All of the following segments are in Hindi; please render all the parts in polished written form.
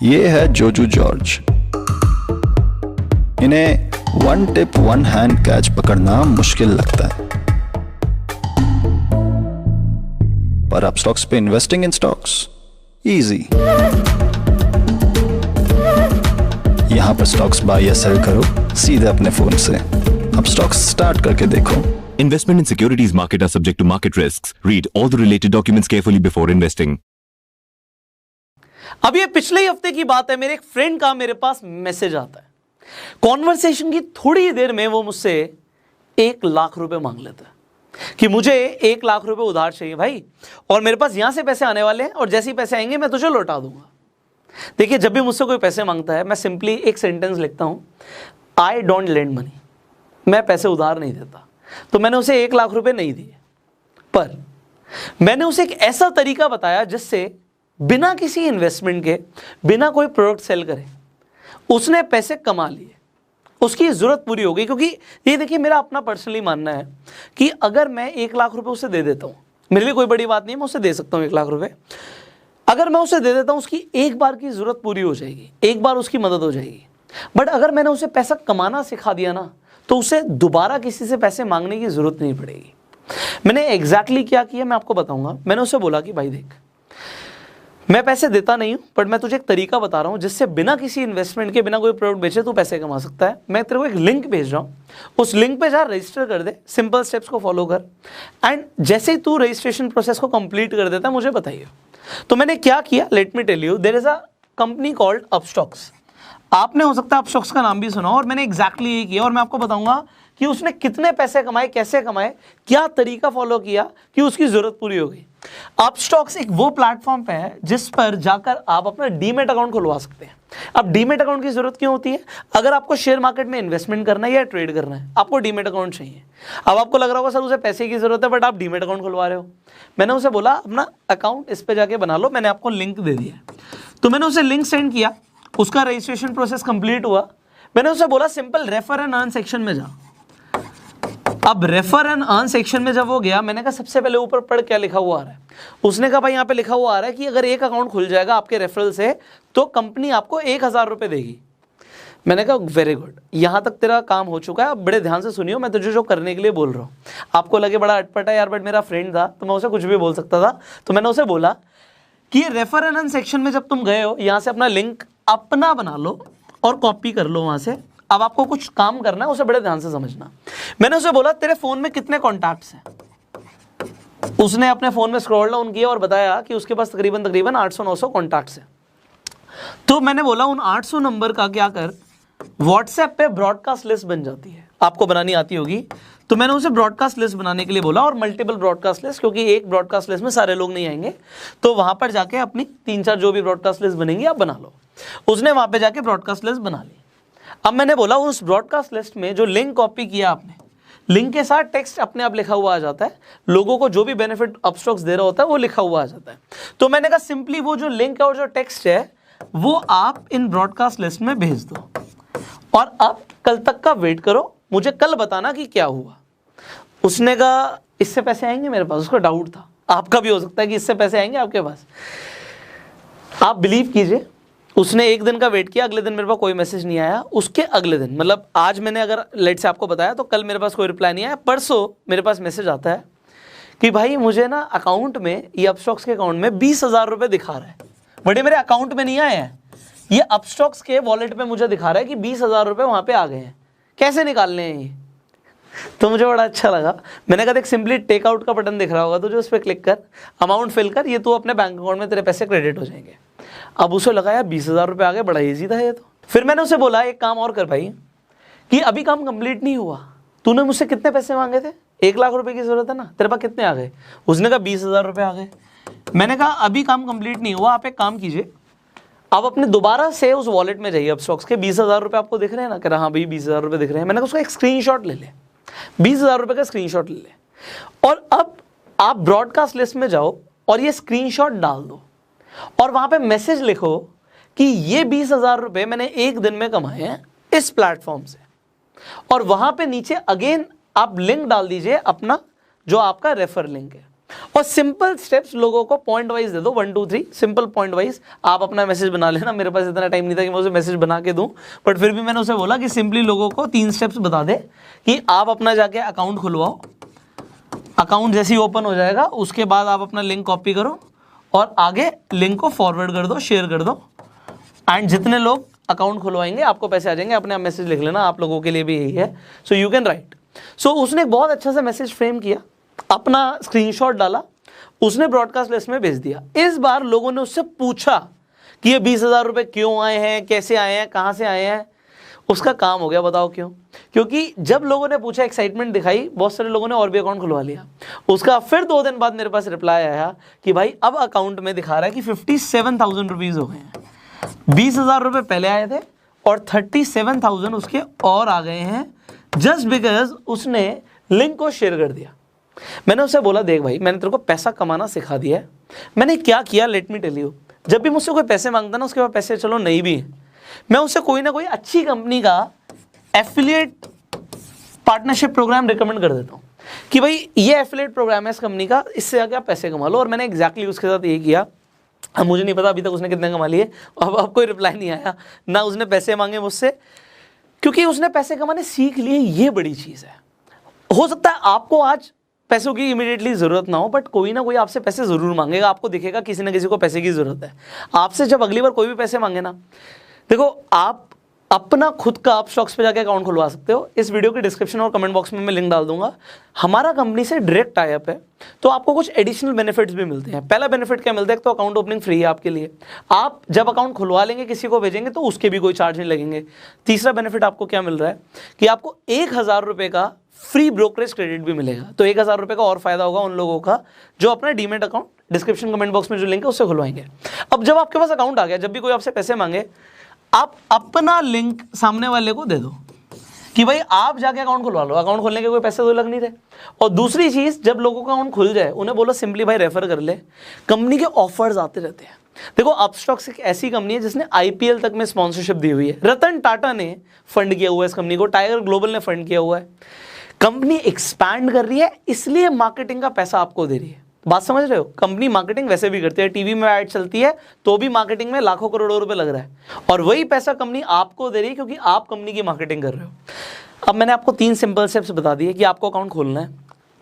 ये है जोजू जॉर्ज। इन्हें one tip one hand catch पकड़ना मुश्किल लगता है, पर आप स्टॉक्स पे इन्वेस्टिंग इन स्टॉक्स इजी। यहां पर स्टॉक्स बाय या सेल करो सीधे अपने फोन से। अब स्टॉक्स स्टार्ट करके देखो। Investment in securities market are subject to market risks. Read all the related documents carefully before investing. अब ये पिछले ही हफ्ते की बात है, मेरे एक फ्रेंड का मेरे पास मैसेज आता है। कॉन्वर्सेशन की थोड़ी ही देर में वो मुझसे 1 लाख रुपए मांग लेता है कि मुझे 1 लाख रुपए उधार चाहिए भाई, और मेरे पास यहां से पैसे आने वाले हैं और जैसे ही पैसे आएंगे मैं तुझे लौटा दूंगा। देखिए, जब भी मुझसे कोई पैसे मांगता है मैं सिंपली एक सेंटेंस लिखता हूं, आई डोंट लेंड मनी। मैं पैसे उधार नहीं देता। तो मैंने उसे 1 लाख रुपए नहीं दिए, पर मैंने उसे एक ऐसा तरीका बताया जिससे बिना किसी इन्वेस्टमेंट के, बिना कोई प्रोडक्ट सेल करे, उसने पैसे कमा लिए, उसकी जरूरत पूरी हो गई। क्योंकि ये देखिए, मेरा अपना पर्सनली मानना है कि अगर मैं 1 लाख रुपए उसे दे देता हूँ, मेरे लिए कोई बड़ी बात नहीं है, मैं उसे दे सकता हूँ 1 लाख रुपए। अगर मैं उसे दे देता हूँ, उसकी एक बार की जरूरत पूरी हो जाएगी, एक बार उसकी मदद हो जाएगी। बट अगर मैंने उसे पैसा कमाना सिखा दिया ना, तो उसे दोबारा किसी से पैसे मांगने की जरूरत नहीं पड़ेगी। मैंने एग्जैक्टली क्या किया मैं आपको बताऊंगा। मैंने उसे बोला कि भाई देख, मैं पैसे देता नहीं हूं, बट मैं तुझे एक तरीका बता रहा हूं जिससे बिना किसी इन्वेस्टमेंट के, बिना कोई प्रोडक्ट बेचे तू पैसे कमा सकता है। मैं तेरे को एक लिंक भेज रहा हूं, उस लिंक पे जा, रजिस्टर कर दे, सिंपल स्टेप्स को फॉलो कर, एंड जैसे ही तू रजिस्ट्रेशन प्रोसेस को कंप्लीट कर देता है मुझे बताइए। तो मैंने क्या किया, let me tell you. There is a company called Upstox. आपने हो सकता है अपस्टॉक्स का नाम भी सुना हो, और मैंने एग्जैक्टली यही किया, और मैं आपको बताऊंगा कि उसने कितने पैसे कमाए, कैसे कमाए, क्या तरीका फॉलो किया कि उसकी जरूरत पूरी हो गई। अपस्टॉक्स एक वो प्लेटफॉर्म पे है जिस पर जाकर आप अपना डीमेट अकाउंट खुलवा सकते हैं। अब डीमेट अकाउंट की जरूरत क्यों होती है? अगर आपको शेयर मार्केट में इन्वेस्टमेंट करना है या ट्रेड करना है, आपको डीमेट अकाउंट चाहिए। अब आपको लग रहा होगा सर उसे पैसे की जरूरत है, बट आप डीमेट अकाउंट खुलवा रहे हो। मैंने उसे बोला अपना अकाउंट इस पे जाके बना लो, मैंने आपको लिंक दे दिया। तो मैंने उसे लिंक सेंड किया, उसका रजिस्ट्रेशन प्रोसेस कंप्लीट हुआ। मैंने उसे बोला simple refer and earn section में जा। अब रेफर एंड अर्न सेक्शन में जब वो गया, मैंने कहा सबसे पहले ऊपर पढ़ क्या लिखा हुआ आ रहा है। उसने कहा भाई यहाँ पे लिखा हुआ आ रहा है कि अगर एक अकाउंट खुल जाएगा आपके रेफरल से तो कंपनी आपको 1000 रुपये देगी। मैंने कहा वेरी गुड, यहाँ तक तेरा काम हो चुका है, अब बड़े ध्यान से सुनियो, मैं तुझे जो करने के लिए बोल रहा हूँ। आपको लगे बड़ा अटपटा यार, बट मेरा फ्रेंड था तो मैं उसे कुछ भी बोल सकता था। तो मैंने उसे बोला कि रेफर एंड अर्न सेक्शन में जब तुम गए हो, यहाँ से अपना लिंक अपना बना लो और कॉपी कर लो वहाँ से। अब आपको कुछ काम करना है, उसे बड़े ध्यान से समझना। मैंने उसे बोला तेरे फोन में कितने कॉन्टैक्ट्स हैं? उसने अपने फोन में स्क्रॉल डाउन किया और बताया कि उसके पास तकरीबन 800-900 कॉन्टैक्ट्स हैं। तो मैंने बोला उन 800 नंबर का क्या कर, व्हाट्सएप पे ब्रॉडकास्ट लिस्ट बन जाती है, आपको बनानी आती होगी। तो मैंने उसे ब्रॉडकास्ट लिस्ट बनाने के लिए बोला, और मल्टीपल ब्रॉडकास्ट लिस्ट, क्योंकि एक ब्रॉडकास्ट लिस्ट में सारे लोग नहीं आएंगे। तो वहां पर जाके अपनी 3-4 जो भी ब्रॉडकास्ट लिस्ट बनेंगी आप बना लो। उसने वहां पे जाके ब्रॉडकास्ट लिस्ट बना ली। अब मैंने बोला उस ब्रॉडकास्ट लिस्ट में जो लिंक कॉपी किया आपने, लिंक के साथ टेक्स्ट अपने आप लिखा हुआ आ जाता है, लोगों को जो भी बेनिफिट अपस्टॉक्स दे रहा होता है वो लिखा हुआ आ जाता है। तो मैंने कहा सिंपली वो जो लिंक है और जो टेक्स्ट है वो आप इन ब्रॉडकास्ट लिस्ट में भेज दो, और अब कल तक का वेट करो, मुझे कल बताना कि क्या हुआ। उसने कहा इससे पैसे आएंगे मेरे पास? उसको डाउट था, आपका भी हो सकता है कि इससे पैसे आएंगे आपके पास। आप बिलीव कीजिए, उसने 1 दिन का वेट किया, अगले दिन मेरे पास कोई मैसेज नहीं आया। उसके अगले दिन, मतलब आज मैंने अगर लेट से आपको बताया तो कल मेरे पास कोई रिप्लाई नहीं आया। परसों मेरे पास मैसेज आता है कि भाई मुझे ना अकाउंट में, ये अपस्टॉक्स के अकाउंट में 20,000 रुपये दिखा रहा है, बड़े मेरे अकाउंट में नहीं आए हैं, ये अपस्टॉक्स के वॉलेट में मुझे दिखा रहा है कि 20,000 रुपये वहाँ पे आ गए हैं, कैसे निकालने हैं ये? तो मुझे बड़ा अच्छा लगा। मैंने कहा देख, सिंपली टेकआउट का बटन दिख रहा होगा तुझे, उस पर क्लिक कर, अमाउंट फिल कर, ये तू अपने बैंक अकाउंट में तेरे पैसे क्रेडिट हो जाएंगे। अब उसे लगा यार 20,000 रुपये आ गए, बड़ा ईजी था ये तो। फिर मैंने उसे बोला एक काम और कर भाई, कि अभी काम कंप्लीट नहीं हुआ, तूने मुझसे कितने पैसे मांगे थे? 1 लाख रुपए की जरूरत है ना, तेरे पास कितने आ गए? उसने कहा 20,000 रुपये आ गए। मैंने कहा अभी काम कंप्लीट नहीं हुआ, आप एक काम कीजिए, आप अपने दोबारा से उस वॉलेट में जाइए अपस्टॉक्स के। 20,000 रुपये आपको दिख रहे हैं ना? कह रहा हाँ भाई 20,000 रुपये दिख रहे हैं। मैंने कहा उसका एक स्क्रीनशॉट ले ले, 20,000 रुपये का स्क्रीनशॉट ले ले, और अब आप ब्रॉडकास्ट लिस्ट में जाओ और ये स्क्रीनशॉट डाल दो, और वहां पे मैसेज लिखो कि ये 20,000 रुपये मैंने 1 दिन में कमाए हैं इस प्लेटफॉर्म से, और वहां पे नीचे अगेन आप लिंक डाल दीजिए अपना, जो आपका रेफर लिंक है। और सिंपल स्टेप्स लोगों को पॉइंट वाइज दे दो, 1 2 3 सिंपल पॉइंट वाइज। आप अपना मैसेज बना लेना, मेरे पास इतना टाइम नहीं था कि मैं उसे मैसेज बना के दूं, बट फिर भी मैंने उसे बोला कि सिंपली लोगों को 3 स्टेप्स बता दे कि आप अपना जाके अकाउंट खुलवाओ, अकाउंट जैसे ही ओपन हो जाएगा उसके बाद आप अपना लिंक कॉपी करो और आगे लिंक को फॉरवर्ड कर दो, शेयर कर दो, एंड जितने लोग अकाउंट खुलवाएंगे आपको पैसे आ जाएंगे। अपने आप मैसेज लिख लेना, आप लोगों के लिए भी यही है, सो यू कैन राइट। सो उसने एक बहुत अच्छा सा मैसेज फ्रेम किया, अपना स्क्रीनशॉट डाला, उसने ब्रॉडकास्ट लिस्ट में भेज दिया। इस बार लोगों ने उससे पूछा कि ये 20,000 रुपए क्यों आए हैं, कैसे आए हैं, कहाँ से आए हैं। उसका काम हो गया, बताओ क्यों? क्योंकि जब लोगों ने पूछा, एक्साइटमेंट दिखाई, बहुत सारे लोगों ने और भी अकाउंट खुलवा लिया। उसका फिर 2 दिन बाद मेरे पास रिप्लाई आया कि भाई अब अकाउंट में दिखा रहा है कि 57,000 रुपीज़ हो गए हैं। 20,000 रुपये पहले आए थे और 37,000 उसके और आ गए हैं, जस्ट बिकॉज उसने लिंक को शेयर कर दिया। मैंने उससे बोला, देख भाई, मैंने तेरे को पैसा कमाना सिखा दिया है। मैंने क्या किया, लेट मी टेल यू। जब भी मुझसे कोई पैसे मांगता ना, उसके बाद पैसे चलो नहीं भी हैं, मैं उससे कोई ना कोई अच्छी कंपनी का एफिलिएट पार्टनरशिप प्रोग्राम रिकमेंड कर देता हूँ कि भाई ये एफिलिएट प्रोग्राम है इस कंपनी का, इससे आके आप पैसे कमा लो। और मैंने एग्जैक्टली उसके साथ यही किया। अब मुझे नहीं पता अभी तक उसने कितने कमा लिए, अब कोई रिप्लाई नहीं आया, ना उसने पैसे मांगे मुझसे, क्योंकि उसने पैसे कमाने सीख लिए। ये बड़ी चीज़ है। हो सकता है आपको आज पैसों की इमीडिएटली ज़रूरत ना हो, बट कोई ना कोई आपसे पैसे ज़रूर मांगेगा। आपको दिखेगा किसी ना किसी को पैसे की ज़रूरत है। आपसे जब अगली बार कोई भी पैसे मांगे ना, देखो, आप अपना खुद का अपस्टॉक्स पे जाके अकाउंट खुलवा सकते हो। इस वीडियो के डिस्क्रिप्शन और कमेंट बॉक्स में मैं लिंक डाल दूंगा। हमारा कंपनी से डायरेक्ट टाई अप है, तो आपको कुछ एडिशनल बेनिफिट्स भी मिलते हैं। पहला बेनिफिट क्या मिलता है, तो अकाउंट ओपनिंग फ्री है आपके लिए। आप जब अकाउंट खुलवा लेंगे, किसी को भेजेंगे तो उसके भी कोई चार्ज नहीं लगेंगे। तीसरा बेनिफिट आपको क्या मिल रहा है कि आपको 1,000 रुपये का फ्री ब्रोकरेज क्रेडिट भी मिलेगा। तो 1,000 रुपये का और फायदा होगा उन लोगों का जो अपना demat account description comment box में जो लिंक है उससे खुलवाएंगे। अब जब आपके पास अकाउंट आ गया, जब भी कोई आपसे पैसे मांगे, आप अपना लिंक सामने वाले को दे दो कि भाई आप जाके अकाउंट खुलवा लो। अकाउंट खोलने के कोई पैसे तो लग नहीं रहे। और दूसरी चीज़, जब लोगों का अकाउंट खुल जाए, उन्हें बोलो सिंपली भाई रेफर कर ले। कंपनी के ऑफर्स आते रहते हैं। देखो, अपस्टॉक्स एक ऐसी कंपनी है जिसने IPL तक में स्पॉन्सरशिप दी हुई है। रतन टाटा ने फंड किया हुआ है इस कंपनी को, टाइगर ग्लोबल ने फंड किया हुआ है। कंपनी एक्सपैंड कर रही है, इसलिए मार्केटिंग का पैसा आपको दे रही है। बात समझ रहे हो? कंपनी मार्केटिंग वैसे भी करती है, टीवी में ऐड चलती है तो भी मार्केटिंग में लाखों करोड़ों रुपए लग रहा है, और वही पैसा कंपनी आपको दे रही है क्योंकि आप कंपनी की मार्केटिंग कर रहे हो। अब मैंने आपको 3 सिंपल स्टेप्स बता दिए कि आपको अकाउंट खोलना है,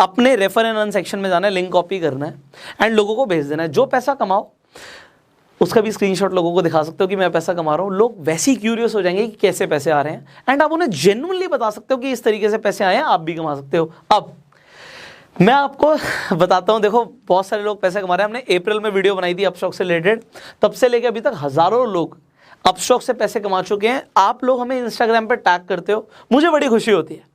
अपने रेफर एंड अर्न सेक्शन में जाना है, लिंक कॉपी करना है एंड लोगों को भेज देना है। जो पैसा कमाओ उसका भी स्क्रीनशॉट लोगों को दिखा सकते हो कि मैं पैसा कमा रहा हूँ। लोग वैसे ही क्यूरियस हो जाएंगे कि कैसे पैसे आ रहे हैं, एंड आप उन्हें जेन्युइनली बता सकते हो कि इस तरीके से पैसे आए हैं, आप भी कमा सकते हो। अब मैं आपको बताता हूँ, देखो बहुत सारे लोग पैसे कमा रहे हैं। हमने अप्रैल में वीडियो बनाई थी अपस्टॉक से रिलेटेड, तब से लेकर अभी तक हज़ारों लोग अपस्टॉक से पैसे कमा चुके हैं। आप लोग हमें इंस्टाग्राम पर टैग करते हो, मुझे बड़ी खुशी होती है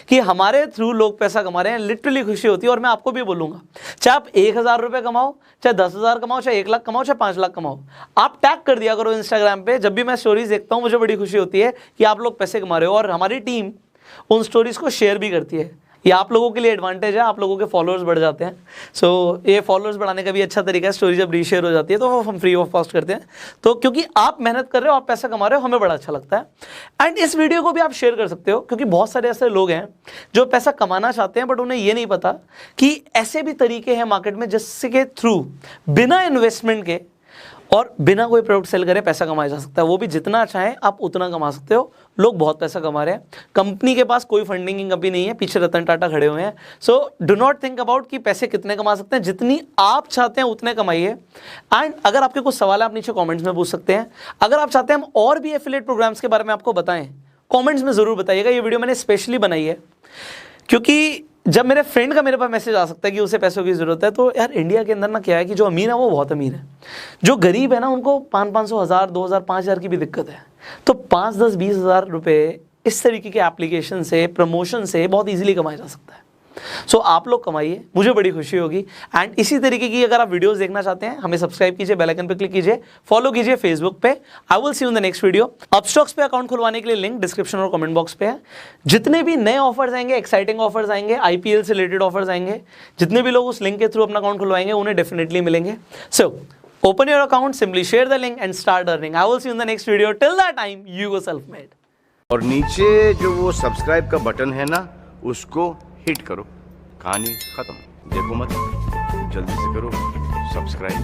कि हमारे थ्रू लोग पैसा कमा रहे हैं। लिटरली खुशी होती है। और मैं आपको भी बोलूँगा, चाहे आप 1,000 रुपये कमाओ, चाहे 10,000 कमाओ, चाहे 1 लाख कमाओ, चाहे 5 लाख कमाओ, आप टैग कर दिया करो इंस्टाग्राम पे। जब भी मैं स्टोरीज देखता हूँ मुझे बड़ी खुशी होती है कि आप लोग पैसे कमा रहे हो, और हमारी टीम उन स्टोरीज को शेयर भी करती है। ये आप लोगों के लिए एडवांटेज है, आप लोगों के फॉलोअर्स बढ़ जाते हैं। सो ये फॉलोअर्स बढ़ाने का भी अच्छा तरीका है। स्टोरी जब रीशेयर हो जाती है तो वो हम फ्री ऑफ कॉस्ट करते हैं। तो क्योंकि आप मेहनत कर रहे हो, आप पैसा कमा रहे हो, हमें बड़ा अच्छा लगता है। एंड इस वीडियो को भी आप शेयर कर सकते हो, क्योंकि बहुत सारे ऐसे लोग हैं जो पैसा कमाना चाहते हैं बट उन्हें ये नहीं पता कि ऐसे भी तरीके हैं मार्केट में जिसके थ्रू बिना इन्वेस्टमेंट के और बिना कोई प्रोडक्ट सेल करे पैसा कमाया जा सकता है। वो भी जितना चाहे आप उतना कमा सकते हो। लोग बहुत पैसा कमा रहे हैं। कंपनी के पास कोई फंडिंग की कमी नहीं है, पीछे रतन टाटा खड़े हुए हैं। So do not think about कि पैसे कितने कमा सकते हैं, जितनी आप चाहते हैं उतने कमाइए। एंड अगर आपके कुछ सवाल है आप नीचे कॉमेंट्स में पूछ सकते हैं। अगर आप चाहते हैं हम और भी एफिलिएट प्रोग्राम्स के बारे में आपको बताएं, कॉमेंट्स में ज़रूर बताइएगा। ये वीडियो मैंने स्पेशली बनाई है क्योंकि जब मेरे फ्रेंड का मेरे पास मैसेज आ सकता है कि उसे पैसों की ज़रूरत है, तो यार इंडिया के अंदर ना क्या है कि जो अमीर है वो बहुत अमीर है, जो गरीब है ना उनको 500, 1000, 2000, 5000 की भी दिक्कत है। तो 5, 10, 20 हज़ार रुपये इस तरीके के एप्लीकेशन से, प्रमोशन से बहुत ईजिली कमाया जा सकता है। सो आप लोग कमाइए, मुझे बड़ी खुशी होगी। एंड इसी तरीके की अगर आप वीडियोस देखना चाहते हैं, हमें सब्सक्राइब कीजिए, बेल आइकन पे क्लिक कीजिए, फॉलो कीजिए फेसबुक पे। I will see you in the next video. Upstox पे अकाउंट खुलवाने के लिए लिंक डिस्क्रिप्शन और कमेंट बॉक्स पे है। जितने भी नए ऑफर्स आएंगे, एक्साइटिंग ऑफर्स आएंगे, IPL से रिलेटेड ऑफर्स आएंगे, जितने भी लोग उस लिंक के थ्रू अपना अकाउंट खुलवाएंगे उन्हें डेफिनेटली मिलेंगे। So open your account, simply share the link and start earning. I will see you in the next video. Till that time you go self made. और नीचे जो वो सब्सक्राइब का बटन है ना, उसको हिट करो। कहानी खत्म। देखो मत, जल्दी से करो सब्सक्राइब।